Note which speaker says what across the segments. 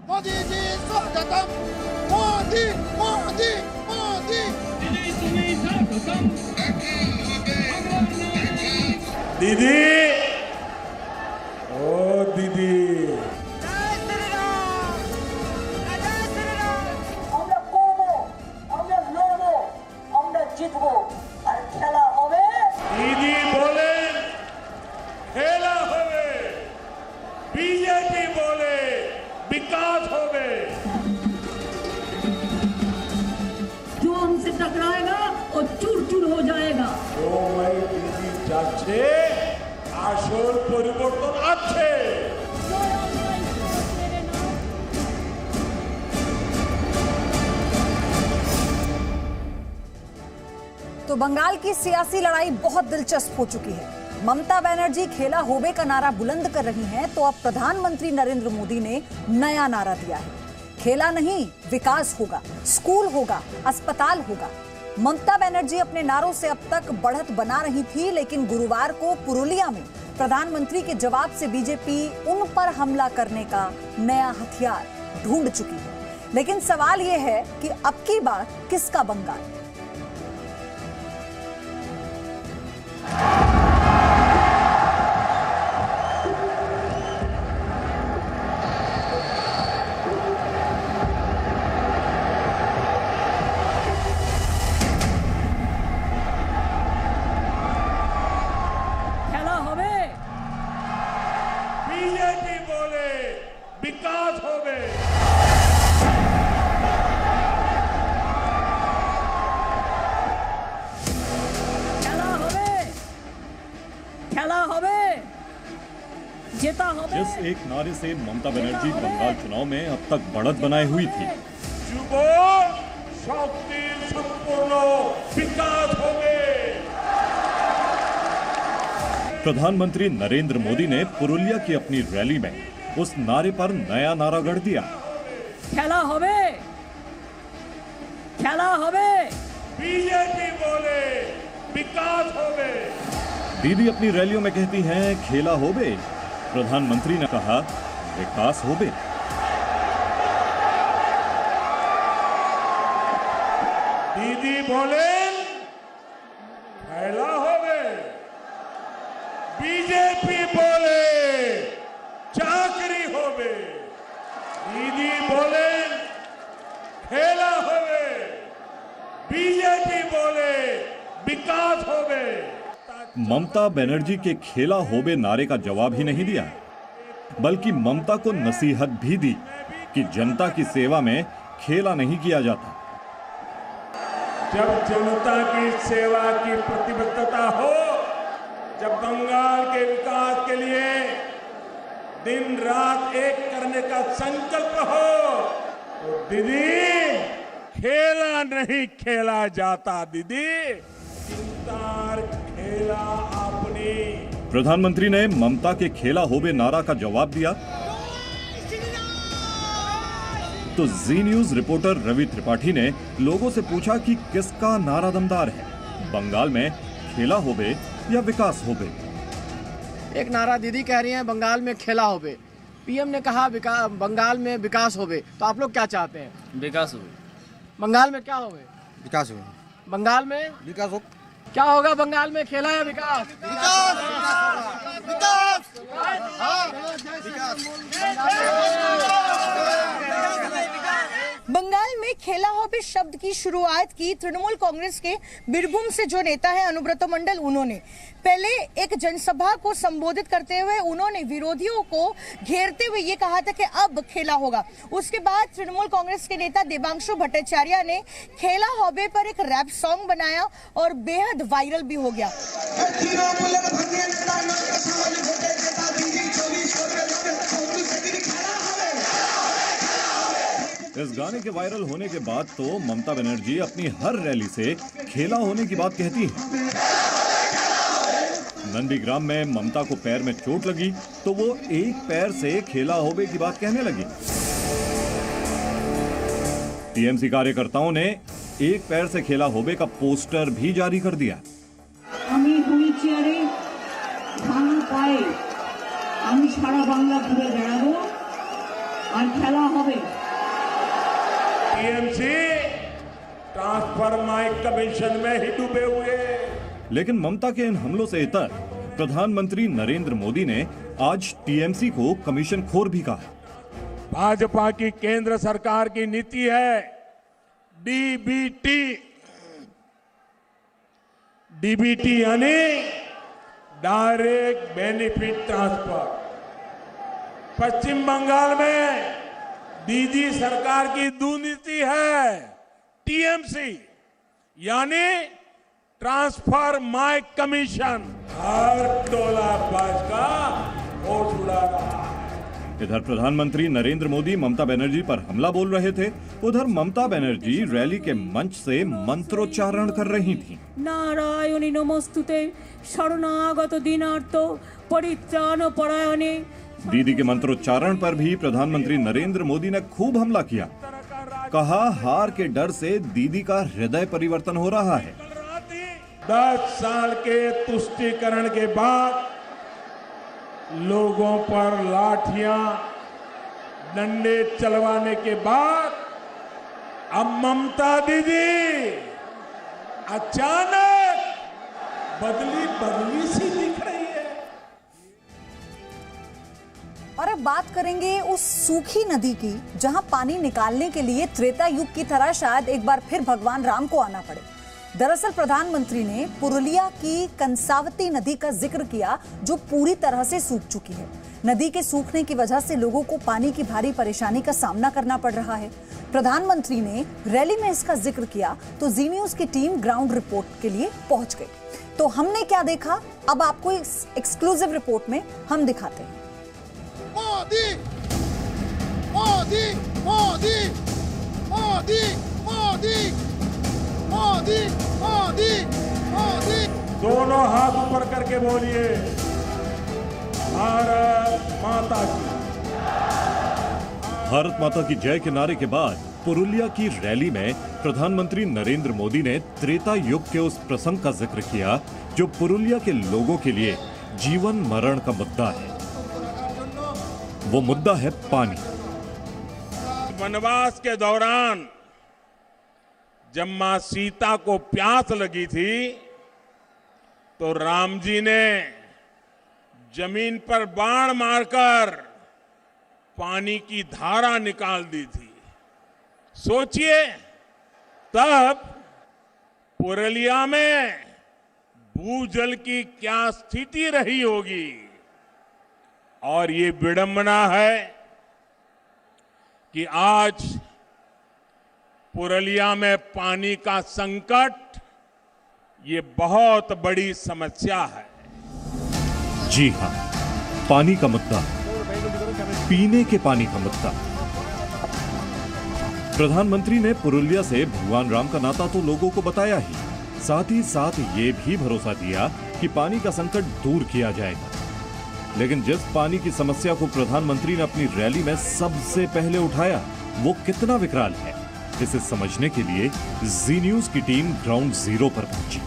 Speaker 1: मोदी जी स्वागतम, मोदी मोदी मोदी।
Speaker 2: दीदी, ओ दीदी,
Speaker 3: আমরা করবো, আমরা লড়বো, আমরা জিতবো, আর খেলা হবে।
Speaker 2: दीदी बोले खेला होवे, बीजेपी बोले विकास होवे।
Speaker 3: जो हमसे टकराएगा वो चूर चूर हो जाएगा।
Speaker 2: दीदी যাচ্ছে আসল পরিবর্তন আছে।
Speaker 4: तो बंगाल की सियासी लड़ाई बहुत दिलचस्प हो चुकी है। ममता बनर्जी खेला होबे का नारा बुलंद कर रही हैं, तो अब प्रधानमंत्री नरेंद्र मोदी ने नया नारा दिया है। खेला नहीं, विकास होगा, स्कूल होगा, अस्पताल होगा। ममता बनर्जी अपने नारों से अब तक बढ़त बना रही थी, लेकिन गुरुवार को पुरुलिया में प्रधानमंत्री के जवाब से बीजेपी उन पर हमला करने का नया हथियार ढूंढ चुकी है। लेकिन सवाल यह है कि अब की बार किसका बंगाल?
Speaker 2: बीजेपी बोले विकास होवे।
Speaker 3: खेला होवे, जीता होवे।
Speaker 5: जिस एक नारे से ममता बनर्जी बंगाल चुनाव में अब तक बढ़त बनाए हुई थी,
Speaker 2: যুব শক্তি সম্পূর্ণ विकास होवे।
Speaker 5: प्रधानमंत्री नरेंद्र मोदी ने पुरुलिया की अपनी रैली में उस नारे पर नया नारा गढ़ दिया।
Speaker 3: खेला होवे, खेला होवे।
Speaker 2: बीजेपी बोले विकास होवे।
Speaker 5: दीदी अपनी रैलियों में कहती हैं खेला होबे, प्रधानमंत्री ने कहा विकास होबे।
Speaker 2: दीदी बोले खेला होवे, बीजेपी बोले चाकरी होवे। दीदी बोले खेला होवे, बीजेपी बोले विकास होवे।
Speaker 5: ममता बनर्जी के खेला होबे नारे का जवाब ही नहीं दिया, बल्कि ममता को नसीहत भी दी कि जनता की सेवा में खेला नहीं किया जाता।
Speaker 2: जब जनता की सेवा की प्रतिबद्धता हो, जब बंगाल के विकास के लिए दिन रात एक करने का संकल्प हो, तो दीदी खेला नहीं खेला जाता। दीदी चिंतार खेला अपनी।
Speaker 5: प्रधानमंत्री ने ममता के खेला होबे नारा का जवाब दिया तो जी न्यूज रिपोर्टर रवि त्रिपाठी ने लोगों से पूछा कि किसका नारा दमदार है, बंगाल में खेला होबे या विकास होबे।
Speaker 6: एक नारा दीदी कह रही हैं बंगाल में खेला होबे, पीएम ने कहा बंगाल में विकास होबे। तो आप लोग क्या चाहते हैं?
Speaker 7: विकास हो।
Speaker 6: बंगाल में क्या होबे?
Speaker 1: विकास हो।
Speaker 6: बंगाल में
Speaker 1: विकास हो।
Speaker 6: क्या होगा बंगाल में, खेला या विकास?
Speaker 1: विकास विकास
Speaker 8: बंगाल में खेला होबे शब्द की शुरुआत की तृणमूल कांग्रेस के बीरभूम से जो नेता है अनुब्रत मंडल, उन्होंने पहले एक जनसभा को संबोधित करते हुए उन्होंने विरोधियों को घेरते हुए ये कहा था कि अब खेला होगा। उसके बाद तृणमूल कांग्रेस के नेता देवांशु भट्टाचार्य ने खेला होबे पर एक रैप सॉन्ग बनाया और बेहद वायरल भी हो गया।
Speaker 5: इस गाने के वायरल होने के बाद तो ममता बनर्जी अपनी हर रैली से खेला होने की बात कहती है। नंदीग्राम में ममता को पैर में चोट लगी तो वो एक पैर से खेला होबे की बात कहने लगी। टीएमसी कार्यकर्ताओं ने एक पैर से खेला होबे का पोस्टर भी जारी कर दिया।
Speaker 3: আর খেলা হবে।
Speaker 2: टीएमसी ट्रांसफर माइक कमीशन में ही डूबे हुए।
Speaker 5: लेकिन ममता के इन हमलों से इतर प्रधानमंत्री नरेंद्र मोदी ने आज टीएमसी को कमीशन खोर भी कहा।
Speaker 2: भाजपा की केंद्र सरकार की नीति है डीबीटी। डीबीटी यानी डायरेक्ट बेनिफिट ट्रांसफर। पश्चिम बंगाल में डीजी सरकार की दुनीति है टीएमसी यानी ट्रांसफर माइक कमीशन। हर टोला भाजपा होश उड़ा रहा है।
Speaker 5: इधर प्रधानमंत्री नरेंद्र मोदी ममता बनर्जी पर हमला बोल रहे थे, उधर ममता बनर्जी रैली के मंच से मंत्रोच्चारण कर रही थीं।
Speaker 7: नारायणी नमस्तुते शरणागत दीनार्थ परित्राण परायणे।
Speaker 5: दीदी के मंत्रोच्चारण पर भी प्रधानमंत्री नरेंद्र मोदी ने खूब हमला किया। कहा हार के डर से दीदी का हृदय परिवर्तन हो रहा है।
Speaker 2: 10 साल के तुष्टीकरण के बाद लोगों पर लाठियां डंडे चलवाने के बाद अब ममता दीदी अचानक बदली सी दिख रही है।
Speaker 4: और अब बात करेंगे उस सूखी नदी की जहां पानी निकालने के लिए त्रेता युग की तरह शायद एक बार फिर भगवान राम को आना पड़े। दरअसल प्रधानमंत्री ने पुरुलिया की कंसावती नदी का जिक्र किया जो पूरी तरह से सूख चुकी है। नदी के सूखने की वजह से लोगों को पानी की भारी परेशानी का सामना करना पड़ रहा है। प्रधानमंत्री ने रैली में इसका जिक्र किया तो जी न्यूज की टीम ग्राउंड रिपोर्ट के लिए पहुंच गई। तो हमने क्या देखा अब आपको इस एक्सक्लूसिव रिपोर्ट में हम दिखाते हैं।
Speaker 1: मोदी मोदी मोदी मोदी मोदी मोदी मोदी मोदी।
Speaker 2: दोनों हाथ ऊपर करके बोलिए भारत माता की।
Speaker 5: भारत माता की जय के नारे के बाद पुरुलिया की रैली में प्रधानमंत्री नरेंद्र मोदी ने त्रेता युग के उस प्रसंग का जिक्र किया जो पुरुलिया के लोगों के लिए जीवन मरण का मुद्दा है। वो मुद्दा है पानी।
Speaker 2: वनवास के दौरान जब मां सीता को प्यास लगी थी तो राम जी ने जमीन पर बाण मारकर पानी की धारा निकाल दी थी। सोचिए तब पुरुलिया में भूजल की क्या स्थिति रही होगी। और ये विडंबना है कि आज पुरुलिया में पानी का संकट ये बहुत बड़ी समस्या है।
Speaker 5: जी हां, पानी का मुद्दा, पीने के पानी का मुद्दा। प्रधानमंत्री ने पुरुलिया से भगवान राम का नाता तो लोगों को बताया ही, साथ ही साथ ये भी भरोसा दिया कि पानी का संकट दूर किया जाएगा। लेकिन जिस पानी की समस्या को प्रधानमंत्री ने अपनी रैली में सबसे पहले उठाया वो कितना विकराल है, इसे समझने के लिए जी न्यूज की टीम ग्राउंड जीरो पर पहुंची।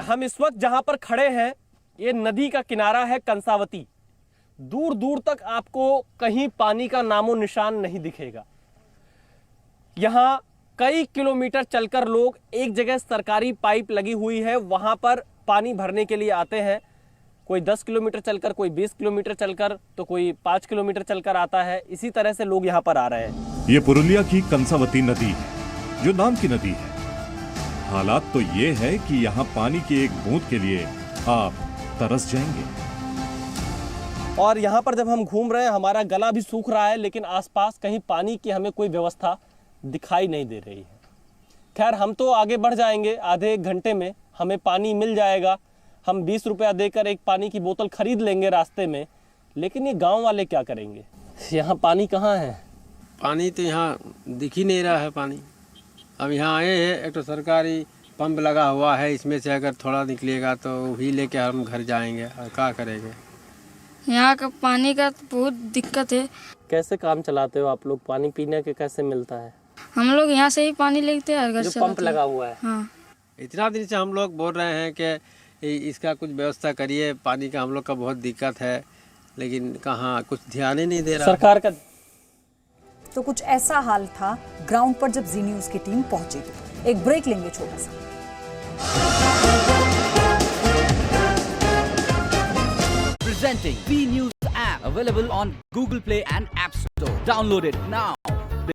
Speaker 9: हम इस वक्त जहां पर खड़े हैं ये नदी का किनारा है कंसावती। दूर दूर तक आपको कहीं पानी का नामो निशान नहीं दिखेगा। यहां कई किलोमीटर चलकर लोग एक जगह सरकारी पाइप लगी हुई है वहां पर पानी भरने के लिए आते हैं। कोई 10 किलोमीटर चलकर, कोई 20 किलोमीटर चलकर, तो कोई 5 किलोमीटर चलकर आता है। इसी तरह से लोग यहाँ पर आ रहे हैं।
Speaker 5: ये पुरुलिया की कंसावती नदी है जो नाम की नदी है। हालात तो ये है कि यहाँ पानी की एक बूंद के लिए आप तरस जाएंगे।
Speaker 9: और यहाँ पर जब हम घूम रहे हैं हमारा गला भी सूख रहा है, लेकिन आसपास कहीं पानी की हमें कोई व्यवस्था दिखाई नहीं दे रही है। खैर हम तो आगे बढ़ जाएंगे, आधे एक घंटे में हमें पानी मिल जाएगा। हम 20 रुपया देकर एक पानी की बोतल खरीद लेंगे रास्ते में। लेकिन ये गांव वाले क्या करेंगे? यहाँ पानी कहाँ है?
Speaker 10: पानी तो यहाँ दिख ही नहीं रहा है पानी। अब यहाँ आए हैं, एक तो सरकारी पंप लगा हुआ है, इसमें से अगर थोड़ा निकलेगा तो वही लेके हम घर जाएंगे। और क्या करेंगे?
Speaker 11: यहाँ का पानी का बहुत दिक्कत है।
Speaker 9: कैसे काम चलाते हो आप लोग? पानी पीने के कैसे मिलता है?
Speaker 11: हम लोग यहाँ से ही पानी लेते हैं, घर से
Speaker 9: पंप लगा हुआ है।
Speaker 11: हाँ।
Speaker 10: इतना दिन से हम लोग बोल रहे हैं कि इसका कुछ व्यवस्था करिए, पानी का हम लोग का बहुत दिक्कत है, लेकिन कहाँ कुछ ध्यान ही नहीं दे रहा।
Speaker 4: तो कुछ ऐसा हाल था ग्राउंड पर जब जी न्यूज की टीम पहुंची थी। एक ब्रेक लेंगे छोटा सा।
Speaker 12: Presenting B News app, available on Google Play and App Store. Download it now.